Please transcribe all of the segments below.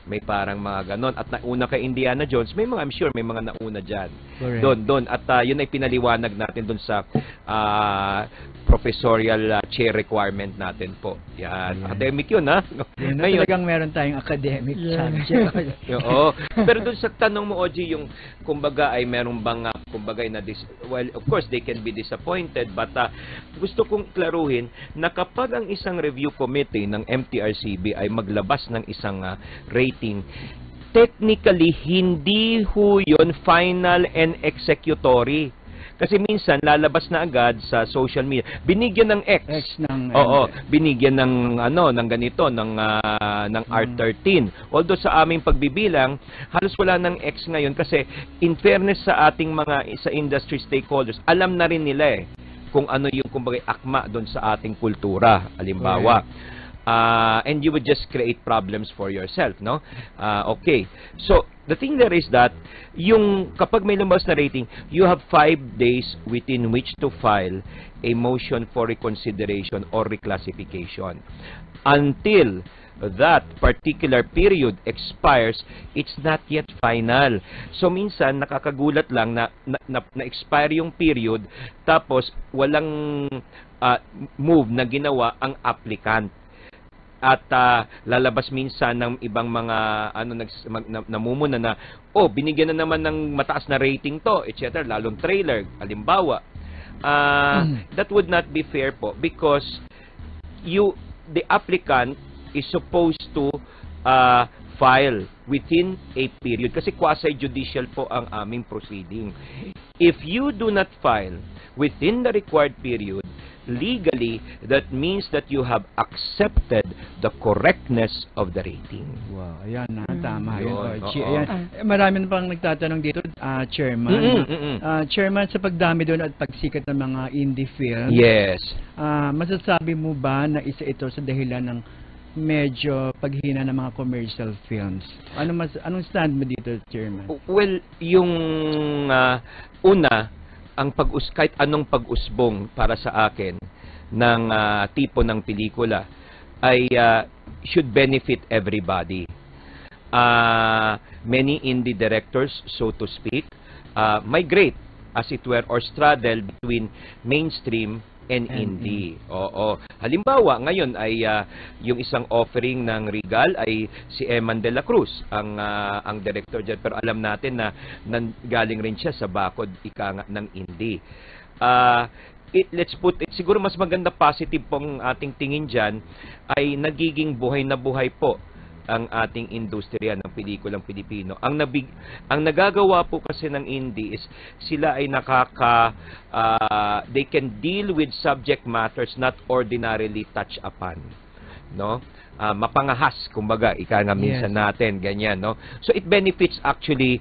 may parang mga ganon. At nauna kay Indiana Jones, may mga, I'm sure, may mga nauna dyan. Correct. Doon. At yun ay pinaliwanag natin doon sa professorial chair requirement natin po. Yan. Ayan. Academic yun, ha? Yun, Ngayon, talagang meron tayong academic subject. oo. Pero doon sa tanong mo, Oji, yung kumbaga ay meron bang kumbaga well, of course they can be disappointed, but gusto kong klaruhin na kapag ang isang review committee ng MTRCB ay maglabas ng isang rating, technically hindi ho yun final and executory. Kasi minsan lalabas na agad sa social media. Binigyan ng X. ng Oo, binigyan ng ng ganito ng R13. Although sa aming pagbibilang, halos wala ng X ngayon kasi in fairness sa ating mga sa industry stakeholders, alam na rin nila kung ano yung kumbaga akma doon sa ating kultura. Halimbawa, and you would just create problems for yourself, no? Okay. So, the thing there is that, yung kapag may lumabas na rating, you have 5 days within which to file a motion for reconsideration or reclassification. Until that particular period expires, it's not yet final. So, minsan, nakakagulat lang na expire yung period, tapos walang move na ginawa ang applicant. At lalabas minsan ng ibang mga namumuna na, binigyan na naman ng mataas na rating to, etc. Lalong trailer, halimbawa. That would not be fair po because the applicant is supposed to file within a period kasi quasi-judicial po ang aming proceeding. If you do not file within the required period, legally, that means that you have accepted the correctness of the rating. Wow, ayan na, tama yun. Yun, Marami na pang nagtatanong dito, Chairman. Chairman, sa pagdami doon at pagsikat ng mga indie films, yes. Masasabi mo ba na isa ito sa dahilan ng medyo paghina ng mga commercial films? Anong stand mo dito, Chairman? Well, yung una, kahit anong pag-usbong para sa akin ng tipo ng pelikula ay should benefit everybody. Many indie directors, so to speak, migrate, as it were, or straddle between mainstream and indie. Oo. Halimbawa, ngayon ay yung isang offering ng Regal ay si Eman de la Cruz, ang director dyan. Pero alam natin na galing rin siya sa bakod ng indie. Let's put it, siguro mas maganda positive pong ating tingin dyan ay nagiging buhay na buhay po ang ating industriya ng pelikulang Pilipino. Ang nagagawa po kasi ng indie is sila ay they can deal with subject matters not ordinarily touched upon, no? Mapangahas, kumbaga, ika nga minsan natin, ganyan, no? So it benefits actually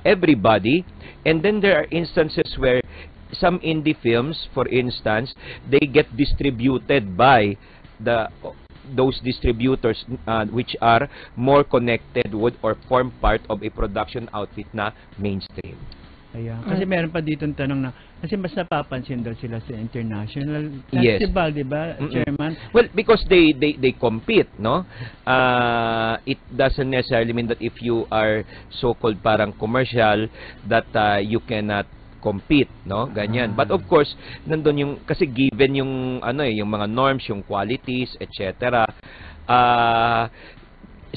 everybody. And then there are instances where some indie films, for instance, they get distributed by those distributors which are more connected with or form part of a production outfit na mainstream. Ayan. Kasi meron pa dito tanong na, kasi mas napapansin daw sila sa international festival, di ba, Chairman? Well, because they compete, no? It doesn't necessarily mean that if you are so-called parang commercial that you cannot compete, no? Ganyan. But of course, nandun yung, kasi given yung, yung mga norms, yung qualities, etc.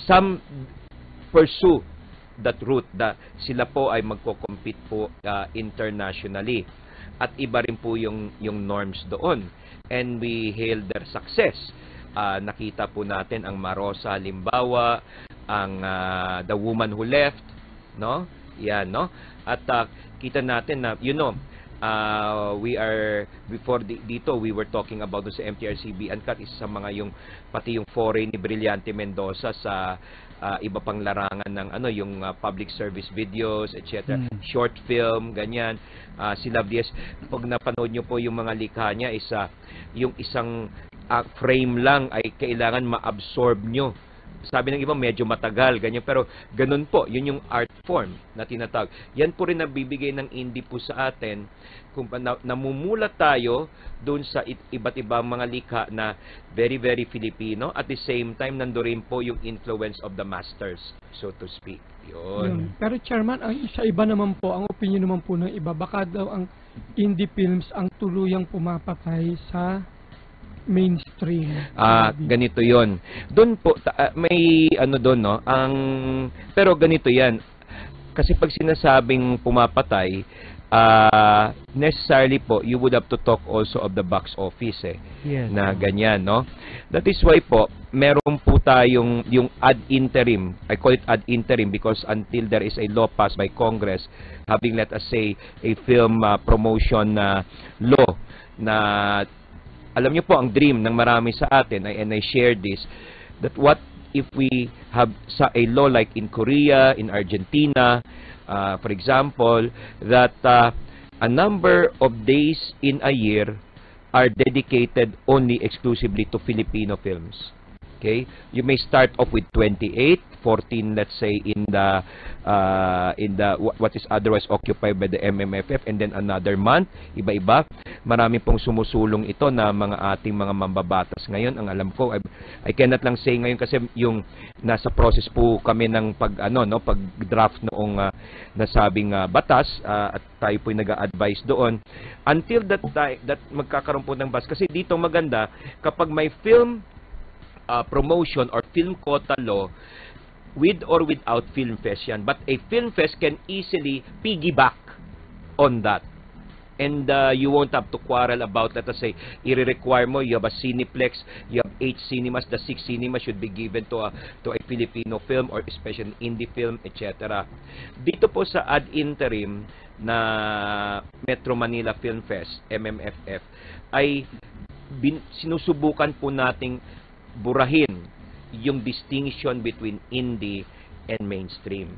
Some pursue that route, sila po ay magko-compete po internationally. At iba rin po yung norms doon. And we hail their success. Nakita po natin ang Marosa, halimbawa, ang The Woman Who Left, no? Yan, no? At kita natin na, we are, before dito, we were talking about sa MTRCB Uncut, isa sa mga pati yung foray ni Brillante Mendoza sa iba pang larangan ng yung public service videos, etc. Short film, ganyan. Si Love Diaz, pag napanood nyo po yung mga likha niya, yung isang frame lang ay kailangan ma-absorb nyo sabi ng iba medyo matagal, ganyan. Pero ganun po, yun yung art form na tinatawag. Yan po rin nabibigay ng indie po sa atin kung namumulat tayo doon sa iba't ibang mga likha na very, very Filipino. At the same time, nando rin po yung influence of the masters, so to speak. Yun. Pero Chairman, sa iba naman po, ang opinion naman po ng iba, baka daw ang indie films ang tuluyang pumapatay sa mainstream. Ganito yon. Doon po, may ano doon, no? Pero ganito yan. Kasi pag sinasabing pumapatay, necessarily po, you would have to talk also of the box office Yes. na ganyan, no? That is why po, meron po tayong yung ad interim. I call it ad interim because until there is a law passed by Congress having, let us say, a film promotion law na alam niyo po, ang dream ng marami sa atin, and I share this, that what if we have a law like in Korea, in Argentina, for example, that a number of days in a year are dedicated only exclusively to Filipino films. Okay? You may start off with 28, 14, let's say, in the what is otherwise occupied by the MMFF, and then another month, iba-iba. Marami pong sumusulong ito na mga ating mga mambabatas ngayon. Ang alam ko, I cannot lang say ngayon kasi yung nasa process po kami ng pag-draft noong nasabing batas, at tayo po nag-a-advise doon. Until that magkakaroon po ng batas. Kasi dito maganda, kapag may film promotion or film quota law, with or without film fest yan. But a film fest can easily piggyback on that. And you won't have to quarrel about, let us say, i-require mo, you have a Cineplex, you have 8 cinemas, the 6 cinemas should be given to a Filipino film or especially indie film, etc. Dito po sa ad interim na Metro Manila Film Fest, MMFF, ay sinusubukan po nating burahin yung distinction between indie and mainstream.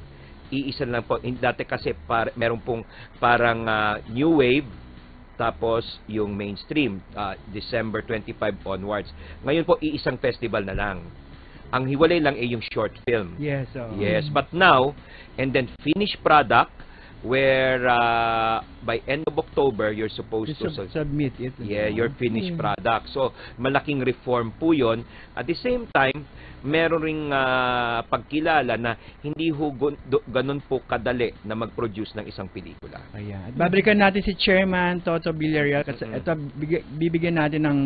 Iisa lang po. Dati kasi meron pong parang new wave, tapos yung mainstream, December 25 onwards. Ngayon po, iisang festival na lang. Ang hiwalay lang ay yung short film. Yes. Yes, but now, and then finished product, where by end of October, you're supposed to submit it. Yeah, your finished product. So, malaking reform po yun. At the same time, meron ring pagkilala na hindi ganun po kadali na mag-produce ng isang pelikula. Ayan. At babalikan natin si Chairman Toto Villarreal kasi ito bibigyan natin ng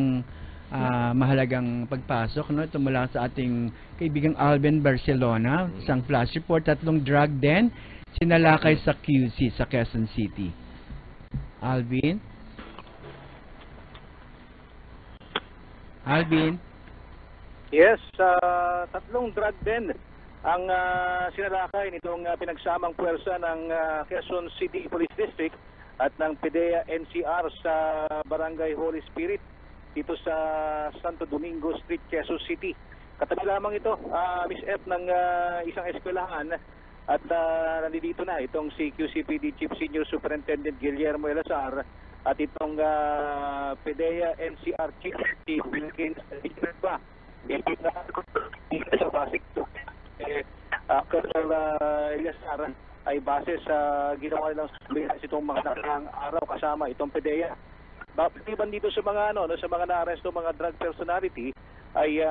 mahalagang pagpasok, no? Ito mula sa ating kaibigang Alvin Barcelona, isang flash report, 3 drug den sinalakay sa QC sa Quezon City. Alvin? Yes, 3 drug den ang sinalakay nitong pinagsamang puwersa ng Quezon City Police District at ng PDEA NCR sa Barangay Holy Spirit dito sa Santo Domingo Street, Quezon City. Katabi lamang ito, Miss F, ng isang eskwelahan at nandito na itong si QCPD Chief Senior Superintendent Guillermo Elazar at itong PDEA NCR Chief Wilkins pa. Sa basic to Colonel Elazar ay base sa ginawa nilang surveillance itong mga nakaraang araw kasama itong PDEA. Bakit dito sa mga sa mga naaresto mga drug personality ay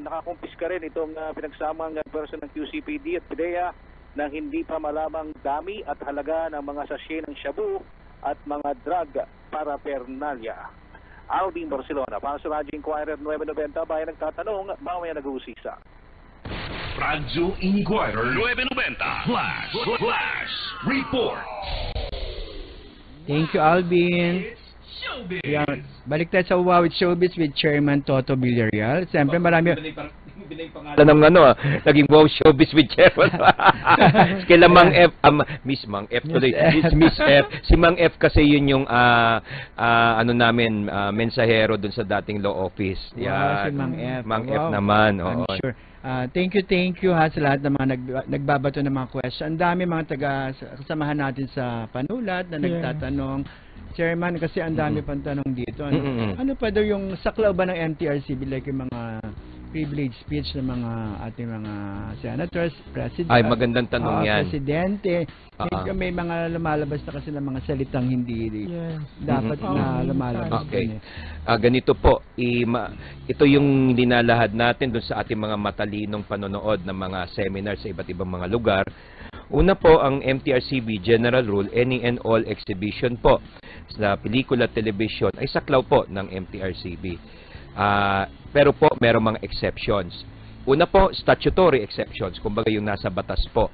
nakakumpiska rin itong pinagsamang person ng QCPD at PDEA ng hindi pa malamang dami at halaga ng mga sachet ng shabu at mga drug paraphernalia. Alvin Barcelona, para sa Radyo Inquirer 990, bayan nagtatanong, mamaya nag-uusisa. Radyo Inquirer 990, Flash Report. Thank you, Alvin. Yan. Balik tayo sa Wow with Showbiz with Chairman Toto Villarreal. Siyempre marami pangalan ng naging Wow Showbiz with Chairman. Kila Mang F, Miss Mang F tuloy. Miss F. Si Mang F kasi yun yung namin mensahero dun sa dating law office. Wow, si Mang F. Mang F naman. I'm sure. Thank you ha sa lahat ng mga nagbabato ng mga question. Ang dami mga kasamahan natin sa panulat na nagtatanong. Chairman, kasi ang dami pang tanong dito. Ano pa daw yung saklaw ba ng MTRCB, like yung mga privilege speech ng mga ating mga senators, president. Ay, magandang tanong yan. Presidente. Ah. May mga lumalabas na kasi ng mga salitang hindi Yes. dapat Mhm. na lumalabas. Okay. din Ganito po, ito yung dinalahad natin doon sa ating mga matalinong panonood ng mga seminar sa iba't ibang mga lugar. Una po, ang MTRCB General Rule, any and all exhibition po sa pelikula, television ay saklaw po ng MTRCB. Pero po, merong mga exceptions. Una po, statutory exceptions, kumbaga yung nasa batas po.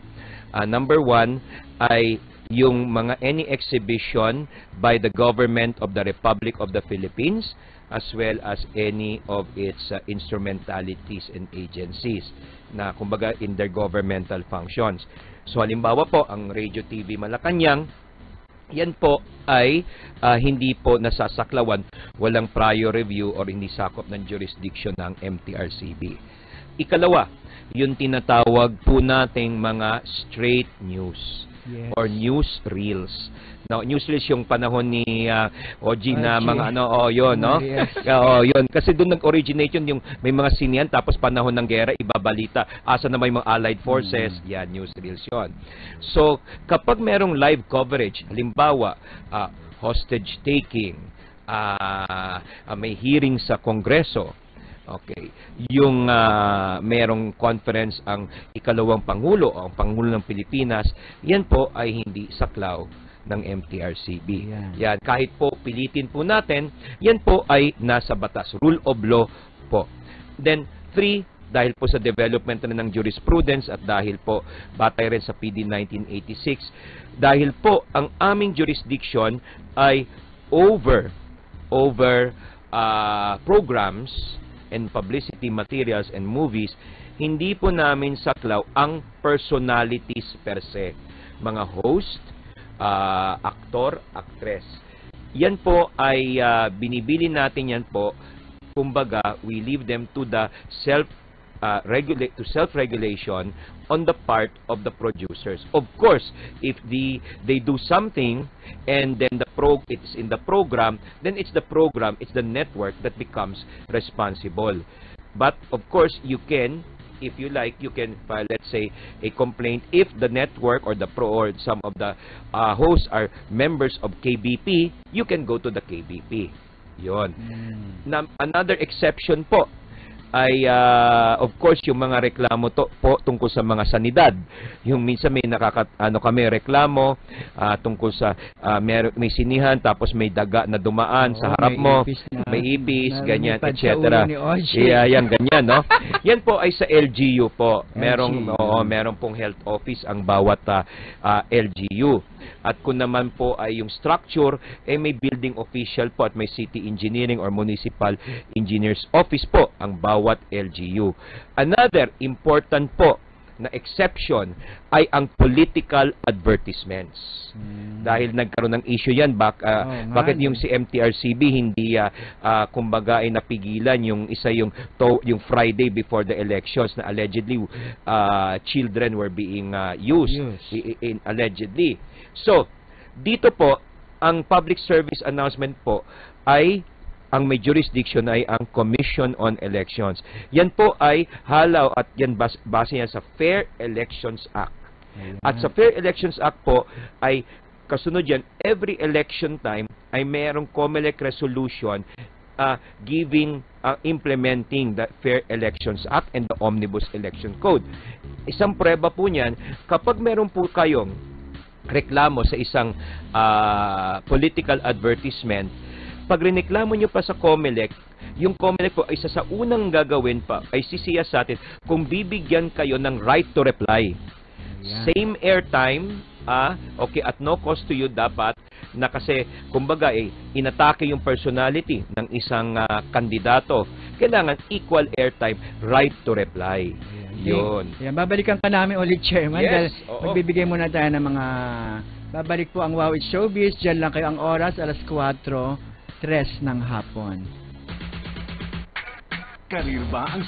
Number 1 ay yung mga any exhibition by the government of the Republic of the Philippines as well as any of its instrumentalities and agencies na kumbaga intergovernmental functions. So halimbawa po, ang Radio TV Malacanang, yan po ay hindi po nasasaklawan, walang prior review or hindi sakop ng jurisdiction ng MTRCB. Ikalawa, yung tinatawag po nating mga straight news. Yes. Or news reels. No, news reels yung panahon ni OG na mga yun, no? Yes. Yun. Kasi doon nag-originate yun, yung may mga sinian, tapos panahon ng gera, ibabalita. Asa na may mga allied forces, yan, news reels yun. So, kapag merong live coverage, halimbawa, hostage taking, may hearing sa Kongreso, okay, yung merong conference ang ikalawang Pangulo o ang Pangulo ng Pilipinas, yan po ay hindi saklaw ng MTRCB. Yan, kahit po pilitin po natin, yan po ay nasa batas, rule of law po. Then, 3, dahil po sa development na ng jurisprudence at dahil po batay rin sa PD 1986, dahil po ang aming jurisdiction ay over programs and publicity materials and movies, hindi po namin saklaw ang personalities per se. Mga host, aktor, actress. Yan po ay binibili natin yan po. Kumbaga, we leave them to the self-regulation on the part of the producers. Of course, if they do something and then it's in the program, then it's the program, it's the network that becomes responsible. But of course, you can, if you like, you can file, let's say, a complaint if the network or or some of the hosts are members of KBP. You can go to the KBP. Yon. Another exception po ay of course yung mga reklamo po tungkol sa mga sanidad. Yung minsan may kami reklamo tungkol sa may sinihan tapos may daga na dumaan sa harap mo, may ipis, ganyan, etc. Yan ganyan, no? Yan po ay sa LGU po. Merong pong health office ang bawat LGU. At kung naman po ay yung structure, may building official po at may city engineering or municipal engineer's office po ang bawat LGU. Another important po na exception ay ang political advertisements. Dahil nagkaroon ng issue yan, bakit yung si MTRCB hindi kumbaga ay napigilan yung yung Friday before the elections na allegedly children were being used allegedly. So, dito po ang public service announcement po ay ang may jurisdiction ay ang Commission on Elections. Yan po ay halaw at yan base yan sa Fair Elections Act. At sa Fair Elections Act po ay kasunod yan, every election time ay mayroong COMELEC resolution implementing the Fair Elections Act and the Omnibus Election Code. Isang prueba po niyan, kapag meron po kayong reklamo sa isang political advertisement, pag rineklamo nyo pa sa COMELEC, yung COMELEC po ay isa sa unang gagawin pa ay sisiya sa atin kung bibigyan kayo ng right to reply. Same airtime, okay, at no cost to you dapat na kasi kumbaga inatake yung personality ng isang kandidato. Kailangan equal airtime, right to reply. Yun. Yan, babalikan ka namin ulit, Chairman. Yes, dahil magbibigay muna tayo ng mga babalik po ang Wow It's Showbiz. Diyan lang kayo ang oras, alas 4:03 ng hapon. Karir ba ang